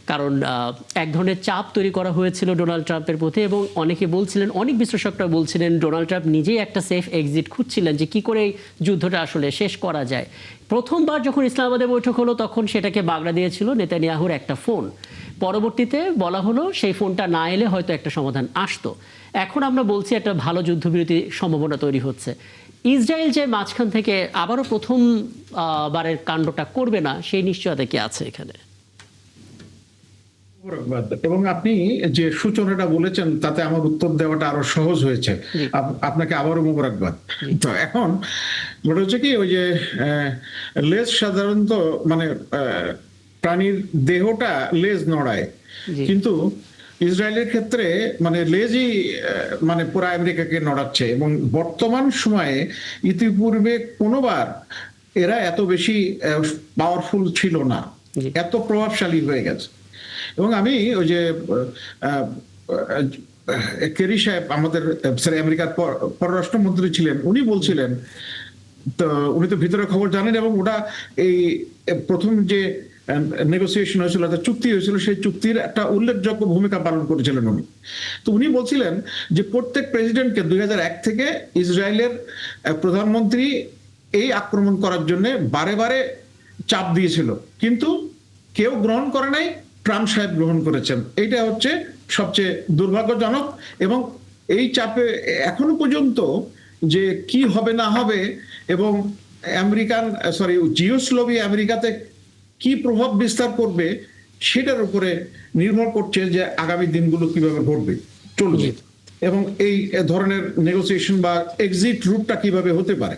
কারণ এক ধরনের চাপ তৈরি করা হয়েছিল ডোনাল্ড ট্রাম্পের প্রতি, এবং অনেকে বলছিলেন, অনেক বিশ্লেষকরা বলছিলেন ডোনাল্ড ট্রাম্প নিজেই একটা সেফ এক্সিট খুঁজছিলেন যে কি করে যুদ্ধটা আসলে শেষ করা যায়। প্রথমবার যখন ইসলামাবাদে বৈঠক হলো তখন সেটাকে বাগড়া দিয়েছিল নেতানিয়াহুর একটা ফোন। পরবর্তীতে বলা হলো সেই ফোনটা না এলে হয়তো একটা সমাধান আসতো। এখন আমরা বলছি একটা ভালো যুদ্ধবিরতি সম্ভাবনা তৈরি হচ্ছে। ইসরায়েল যে মাঝখান থেকে আবারও প্রথম বারের কাণ্ডটা করবে না সেই নিশ্চয়তা কি আছে এখানে? এবং আপনি যে সূচনাটা বলেছেন তাতে আমার উত্তর দেওয়াটা আরো সহজ হয়েছে। আপনাকে আবারও মোবারকবাদ। তো এখন বড় হচ্ছে কি, ওই যে লেজ সাধারণত মানে প্রাণীর দেহটা লেজ নড়ায়, কিন্তু ইসরায়েলের ক্ষেত্রে মানে লেজই মানে পুরো আমেরিকাকে নড়াচ্ছে। এবং বর্তমান সময়ে ইতিপূর্বে কোনোবার এরা এত বেশি পাওয়ারফুল ছিল না, এত প্রভাবশালী হয়ে গেছে। এবং আমি ওই যে কেরি সাহেব আমাদের আমেরিকার পররাষ্ট্রমন্ত্রী ছিলেন, উনি বলছিলেন, তো উনি তো ভিতরে খবর জানেন, এবং ওটা এই প্রথম যে নেগোসিয়েশন হয়েছিল, চুক্তি হয়েছিল, সেই চুক্তির একটা উল্লেখযোগ্য ভূমিকা পালন করেছিলেন উনি। তো উনি বলছিলেন যে প্রত্যেক প্রেসিডেন্টকে 2001 থেকে ইসরায়েলের প্রধানমন্ত্রী এই আক্রমণ করার জন্য বারে বারে চাপ দিয়েছিল, কিন্তু কেউ গ্রহণ করে নাই, ট্রাম্প সাহেব গ্রহণ করেছেন। এইটা হচ্ছে সবচেয়ে দুর্ভাগ্যজনক। এবং এই চাপে এখনো পর্যন্ত যে কি হবে না হবে এবং জিওস্লোভি আমেরিকাতে কি প্রভাব বিস্তার করবে সেটার উপরে নির্ভর করছে যে আগামী দিনগুলো কিভাবে চলবে এবং এই ধরনের নেগোসিয়েশন বা এক্সিট রুটটা কিভাবে হতে পারে।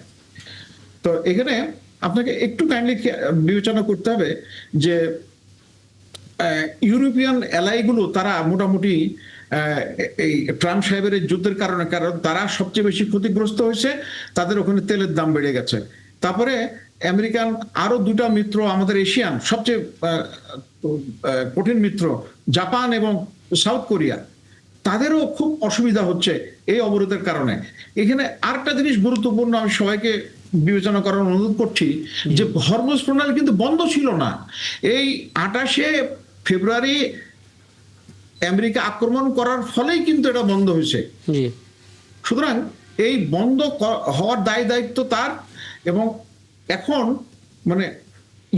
তো এখানে আপনাকে একটু কাইন্ডলি বিবেচনা করতে হবে যে ইউরোপিয়ান অ্যালাইগুলো তারা মোটামুটি এই ট্রাম্প সাহেবের যুদ্ধের কারণ তারা সবচেয়ে বেশি ক্ষতিগ্রস্ত হয়েছে, তাদের ওখানে তেলের দাম বেড়ে গেছে। তারপরে আমেরিকান আরো দুটা মিত্র, আমাদের এশিয়ান সবচেয়ে কঠিন মিত্র জাপান এবং সাউথ কোরিয়া, তাদেরও খুব অসুবিধা হচ্ছে এই অবরোধের কারণে। এখানে আরেকটা জিনিস গুরুত্বপূর্ণ, আমি সবাইকে বিবেচনা করার অনুরোধ করছি যে হরমুজ প্রণালী কিন্তু বন্ধ ছিল না। এই 28শে ফেব্রুয়ারি আমেরিকা আক্রমণ করার ফলেই কিন্তু এটা বন্ধ হয়েছে। সুতরাং এই বন্ধ হওয়ার দায়িত্ব তার। এবং এখন মানে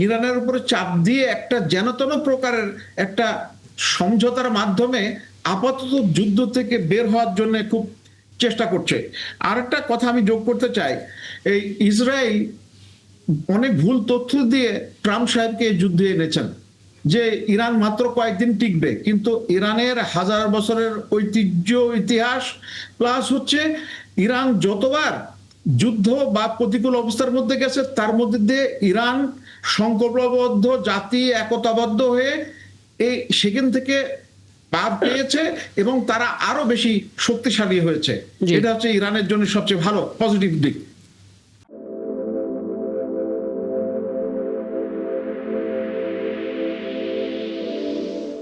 ইরানের উপরে চাপ দিয়ে একটা যেনতেন প্রকারের একটা সমঝোতার মাধ্যমে আপাতত যুদ্ধ থেকে বের হওয়ার জন্য খুব চেষ্টা করছে। আর একটা কথা আমি যোগ করতে চাই, এই ইসরায়েল অনেক ভুল তথ্য দিয়ে ট্রাম্প সাহেবকে এই যুদ্ধে এনেছেন যে ইরান মাত্র কয়েকদিন টিকবে, কিন্তু ইরানের হাজার বছরের ঐতিহ্য, ইতিহাস, প্লাস হচ্ছে ইরান যতবার যুদ্ধ বা প্রতিকূল অবস্থার মধ্যে গেছে তার মধ্যে দিয়ে ইরান সংকল্পবদ্ধ, জাতি একতাবদ্ধ হয়ে এই সেখান থেকে পার পেয়েছে এবং তারা আরো বেশি শক্তিশালী হয়েছে। এটা হচ্ছে ইরানের জন্য সবচেয়ে ভালো পজিটিভ দিক।